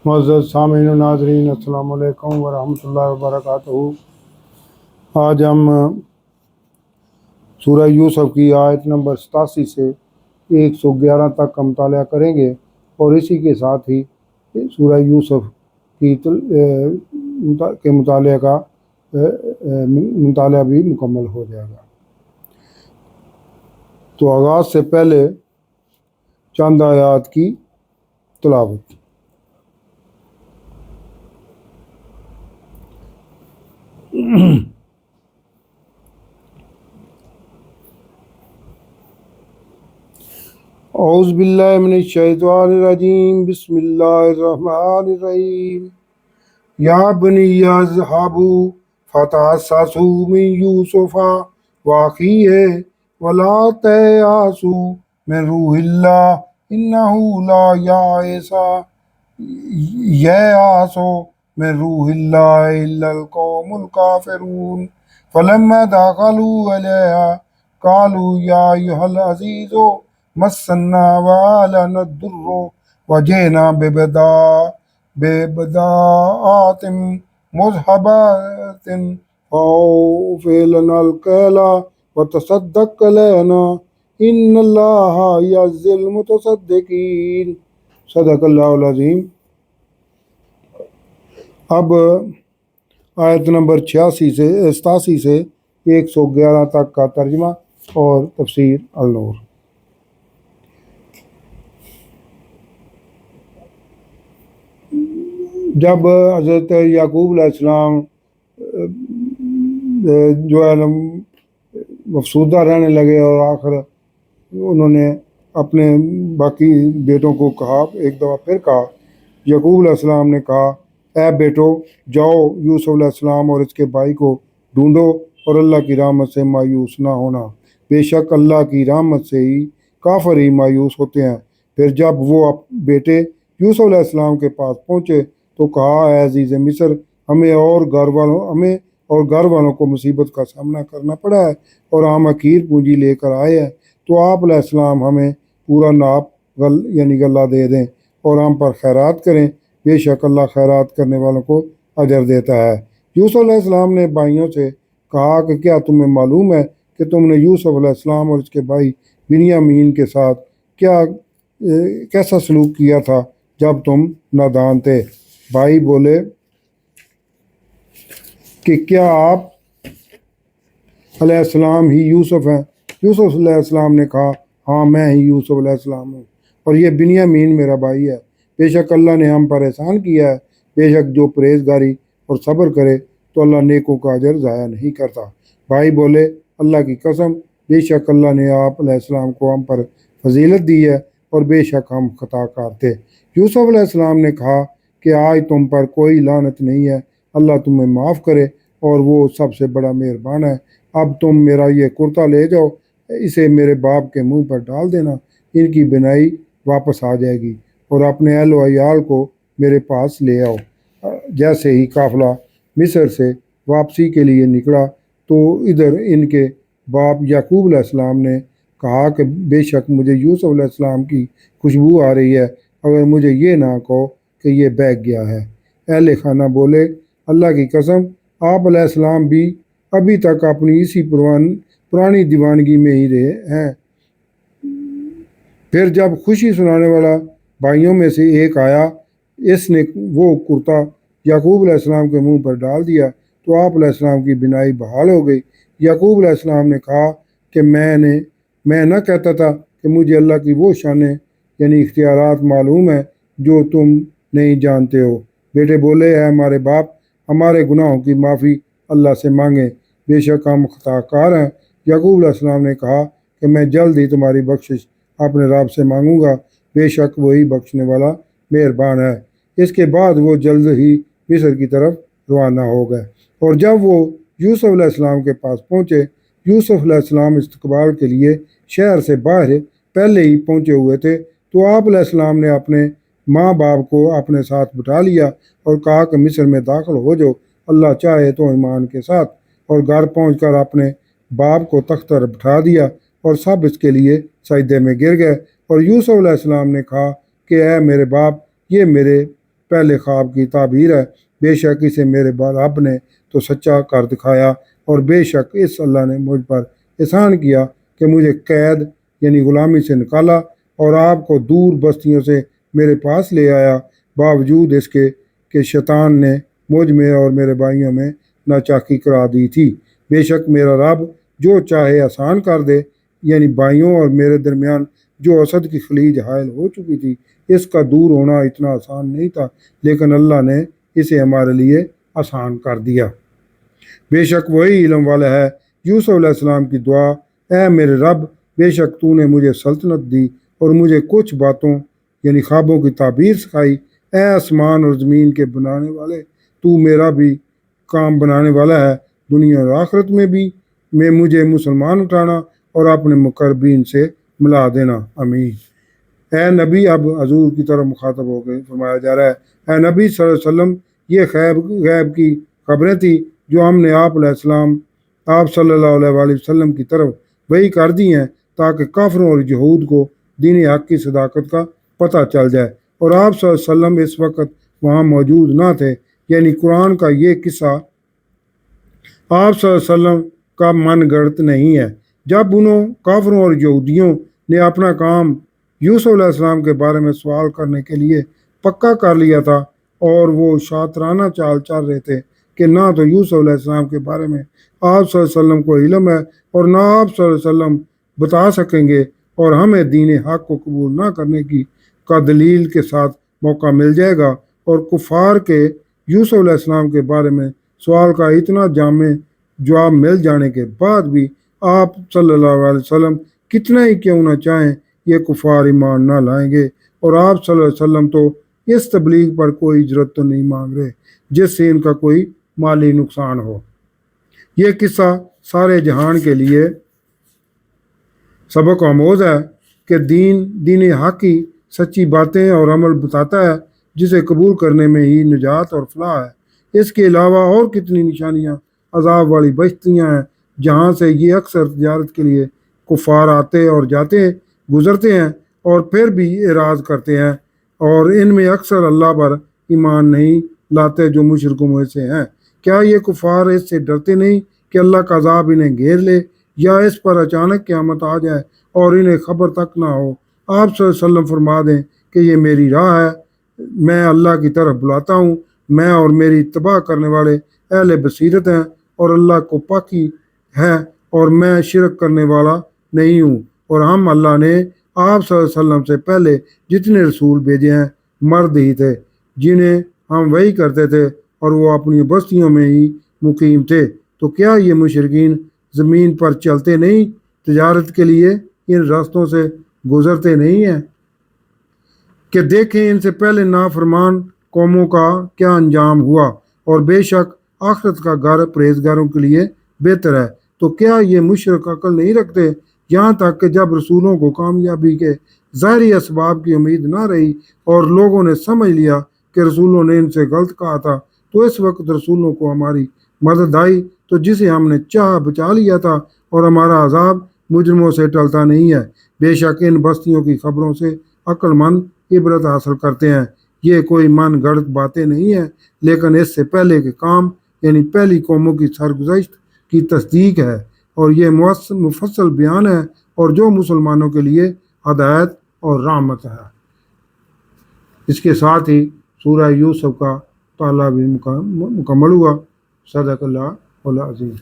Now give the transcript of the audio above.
معزز سامعین و ناظرین، السلام علیکم ورحمۃ اللہ وبرکاتہ۔ آج ہم سورہ یوسف کی آیت نمبر 87 سے 111 تک کا مطالعہ کریں گے، اور اسی کے ساتھ ہی سورہ یوسف کے مطالعہ بھی مکمل ہو جائے گا۔ تو آغاز سے پہلے چند آیات کی تلاوت۔ اعوذ باللہ من الشیطان الرجیم، بسم اللہ الرحمن الرحیم۔ یا بنی اذھبوا فتحسسوا من یوسف واخیہ ولا تیأسوا من روح اللہ انہ لا ییأس من روح اللہ الا القوم الکافرون۔ فلما دخلوا علیہا قالوا یا ایھا العزیز مسنا وأهلنا الضر وجئنا ببضاعة مزجاة فأوف لنا الكيل وتصدق علينا إن الله يجزي المتصدقين۔ صدق اللہ العظیم۔ اب آیت نمبر 87 سے 111 تک کا ترجمہ اور تفسیر النور۔ جب حضرت یعقوب علیہ السلام جو ہے مفسودہ رہنے لگے، اور آخر انہوں نے اپنے باقی بیٹوں کو کہا، ایک دفعہ پھر کہا، یعقوب علیہ السلام نے کہا، اے بیٹو جاؤ یوسف علیہ السلام اور اس کے بھائی کو ڈھونڈو، اور اللہ کی رحمت سے مایوس نہ ہونا، بے شک اللہ کی رحمت سے ہی کافر ہی مایوس ہوتے ہیں۔ پھر جب وہ بیٹے یوسف علیہ السلام کے پاس پہنچے تو کہا، اے عزیز مصر، ہمیں اور گھر والوں کو مصیبت کا سامنا کرنا پڑا ہے، اور ہم حقیر پونجی لے کر آئے ہیں، تو آپ علیہ السلام ہمیں پورا ناپ غلہ دے دیں اور ہم پر خیرات کریں، بے شک اللہ خیرات کرنے والوں کو اجر دیتا ہے۔ یوسف علیہ السلام نے بھائیوں سے کہا کہ کیا تمہیں معلوم ہے کہ تم نے یوسف علیہ السلام اور اس کے بھائی بنیامین کے ساتھ کیسا سلوک کیا تھا جب تم نادان تھے؟ بھائی بولے کہ کیا آپ علیہ السلام ہی یوسف ہیں؟ یوسف علیہ السلام نے کہا، ہاں میں ہی یوسف علیہ السلام ہوں، اور یہ بنیامین میرا بھائی ہے۔ بے شک اللہ نے ہم پر احسان کیا ہے، بے شک جو پرہیزگاری اور صبر کرے تو اللہ نیکوں کا اجر ضائع نہیں کرتا۔ بھائی بولے، اللہ کی قسم، بے شک اللہ نے آپ علیہ السلام کو ہم پر فضیلت دی ہے، اور بے شک ہم خطا کار تھے۔ یوسف علیہ السلام نے کہا کہ آج تم پر کوئی لعنت نہیں ہے، اللہ تمہیں معاف کرے، اور وہ سب سے بڑا مہربان ہے۔ اب تم میرا یہ کرتا لے جاؤ، اسے میرے باپ کے منہ پر ڈال دینا، ان کی بینائی واپس آ جائے گی، اور اپنے اہل و عیال کو میرے پاس لے آؤ۔ جیسے ہی قافلہ مصر سے واپسی کے لیے نکلا تو ادھر ان کے باپ یعقوب علیہ السلام نے کہا کہ بے شک مجھے یوسف علیہ السلام کی خوشبو آ رہی ہے، اگر مجھے یہ نہ کہو کہ یہ بہک گیا ہے۔ اہل خانہ بولے، اللہ کی قسم، آپ علیہ السلام بھی ابھی تک اپنی اسی پرانی دیوانگی میں ہی رہے ہیں۔ پھر جب خوشی سنانے والا بھائیوں میں سے ایک آیا، اس نے وہ کرتا یعقوب علیہ السلام کے منہ پر ڈال دیا تو آپ علیہ السلام کی بینائی بحال ہو گئی۔ یعقوب علیہ السلام نے کہا کہ میں نہ کہتا تھا کہ مجھے اللہ کی وہ شانیں اختیارات معلوم ہیں جو تم نہیں جانتے ہو۔ بیٹے بولے، اے ہمارے باپ، ہمارے گناہوں کی معافی اللہ سے مانگیں، بے شک ہم خطا کار ہیں۔ یعقوب علیہ السلام نے کہا کہ میں جلد ہی تمہاری بخشش اپنے رب سے مانگوں گا، بے شک وہی بخشنے والا مہربان ہے۔ اس کے بعد وہ جلد ہی مصر کی طرف روانہ ہو گئے، اور جب وہ یوسف علیہ السلام کے پاس پہنچے، یوسف علیہ السلام استقبال کے لیے شہر سے باہر پہلے ہی پہنچے ہوئے تھے، تو آپ علیہ السلام نے اپنے ماں باپ کو اپنے ساتھ بٹھا لیا اور کہا کہ مصر میں داخل ہو جاؤ، اللہ چاہے تو ایمان کے ساتھ، اور گھر پہنچ کر اپنے باپ کو تخت پر بٹھا دیا، اور سب اس کے لیے سجدے میں گر گئے۔ اور یوسف علیہ السلام نے کہا کہ اے میرے باپ، یہ میرے پہلے خواب کی تعبیر ہے، بے شک اسے میرے رب نے تو سچا کر دکھایا، اور بے شک اس اللہ نے مجھ پر احسان کیا کہ مجھے قید یعنی غلامی سے نکالا اور آپ کو دور بستیوں سے میرے پاس لے آیا، باوجود اس کے کہ شیطان نے مجھ میں اور میرے بھائیوں میں ناچاکی کرا دی تھی۔ بے شک میرا رب جو چاہے آسان کر دے، یعنی بھائیوں اور میرے درمیان جو اسد کی خلیج حائل ہو چکی تھی، اس کا دور ہونا اتنا آسان نہیں تھا، لیکن اللہ نے اسے ہمارے لیے آسان کر دیا۔ بے شک وہی علم والا ہے۔ یوسف علیہ السلام کی دعا، اے میرے رب، بے شک تو نے مجھے سلطنت دی اور مجھے کچھ باتوں یعنی خوابوں کی تعبیر سکھائی۔ اے آسمان اور زمین کے بنانے والے، تو میرا بھی کام بنانے والا ہے، دنیا اور آخرت میں بھی میں مجھے مسلمان اٹھانا اور اپنے مقربین سے ملا دینا، آمین۔ اے نبی، اب حضور کی طرف مخاطب ہو کے فرمایا جا رہا ہے، اے نبی صلی اللہ علیہ وسلم، یہ غیب کی خبریں تھیں جو ہم نے آپ صلی اللہ علیہ وآلہ وسلم کی طرف وحی کر دی ہیں، تاکہ کافروں اور یہود کو دین حق کی صداقت کا پتہ چل جائے، اور آپ صلی اللہ علیہ وسلم اس وقت وہاں موجود نہ تھے۔ یعنی قرآن کا یہ قصہ آپ صلی اللہ علیہ وسلم کا من گڑت نہیں ہے۔ جب کافروں اور یہودیوں نے اپنا کام یوسف علیہ السلام کے بارے میں سوال کرنے کے لیے پکا کر لیا تھا، اور وہ شاطرانہ چال چل رہے تھے کہ نہ تو یوسف علیہ السلام کے بارے میں آپ صلی اللہ علیہ وسلم کو علم ہے اور نہ آپ صلی اللہ علیہ وسلم بتا سکیں گے، اور ہمیں دین حق کو قبول نہ کرنے کا دلیل کے ساتھ موقع مل جائے گا، اور کفار کے یوسف علیہ السلام کے بارے میں سوال کا اتنا جامع جواب مل جانے کے بعد بھی آپ صلی اللہ علیہ وسلم کتنا ہی کیوں نہ چاہیں یہ کفار ایمان نہ لائیں گے، اور آپ صلی اللہ علیہ وسلم تو اس تبلیغ پر کوئی اجرت تو نہیں مانگ رہے جس سے ان کا کوئی مالی نقصان ہو۔ یہ قصہ سارے جہان کے لیے سبق آموز ہے کہ دین حق کی سچی باتیں اور عمل بتاتا ہے، جسے قبول کرنے میں ہی نجات اور فلاح ہے۔ اس کے علاوہ اور کتنی نشانیاں عذاب والی بستیاں ہیں جہاں سے یہ اکثر تجارت کے لیے کفار آتے اور جاتے گزرتے ہیں اور پھر بھی اعراض کرتے ہیں، اور ان میں اکثر اللہ پر ایمان نہیں لاتے جو مشرکوں میں سے ہیں۔ کیا یہ کفار اس سے ڈرتے نہیں کہ اللہ کا عذاب انہیں گھیر لے یا اس پر اچانک قیامت آ جائے اور انہیں خبر تک نہ ہو؟ آپ صلی اللہ علیہ وسلم فرما دیں کہ یہ میری راہ ہے، میں اللہ کی طرف بلاتا ہوں، میں اور میری اتباع کرنے والے اہل بصیرت ہیں، اور اللہ کو پاکی ہے اور میں شرک کرنے والا نہیں ہوں، اور ہم اللہ نے آپ صلی اللہ علیہ وسلم سے پہلے جتنے رسول بھیجے ہیں مرد ہی تھے جنہیں ہم وحی کرتے تھے، اور وہ اپنی بستیوں میں ہی مقیم تھے۔ تو کیا یہ مشرکین زمین پر چلتے نہیں، تجارت کے لیے ان راستوں سے گزرتے نہیں ہیں؟ کہ دیکھیں ان سے پہلے نافرمان قوموں کا کیا انجام ہوا، اور بے شک آخرت کا گھر پرہیزگاروں کے لیے بہتر ہے۔ تو کیا یہ مشرک عقل نہیں رکھتے؟ یہاں تک کہ جب رسولوں کو کامیابی کے ظاہری اسباب کی امید نہ رہی اور لوگوں نے سمجھ لیا کہ رسولوں نے ان سے غلط کہا تھا، تو اس وقت رسولوں کو ہماری مدد آئی تو جسے ہم نے چاہا بچا لیا تھا، اور ہمارا عذاب مجرموں سے ٹلتا نہیں ہے۔ بے شک ان بستیوں کی خبروں سے عقل مند عبرت حاصل کرتے ہیں۔ یہ کوئی من گھڑت باتیں نہیں ہیں، لیکن اس سے پہلے کے کام یعنی پہلی قوموں کی سرگزشت کی تصدیق ہے، اور یہ مفصل بیان ہے، اور جو مسلمانوں کے لیے ہدایت اور رحمت ہے۔ اس کے ساتھ ہی سورہ یوسف کا مطالعہ بھی مکمل ہوا۔ صدق اللہ العظیم۔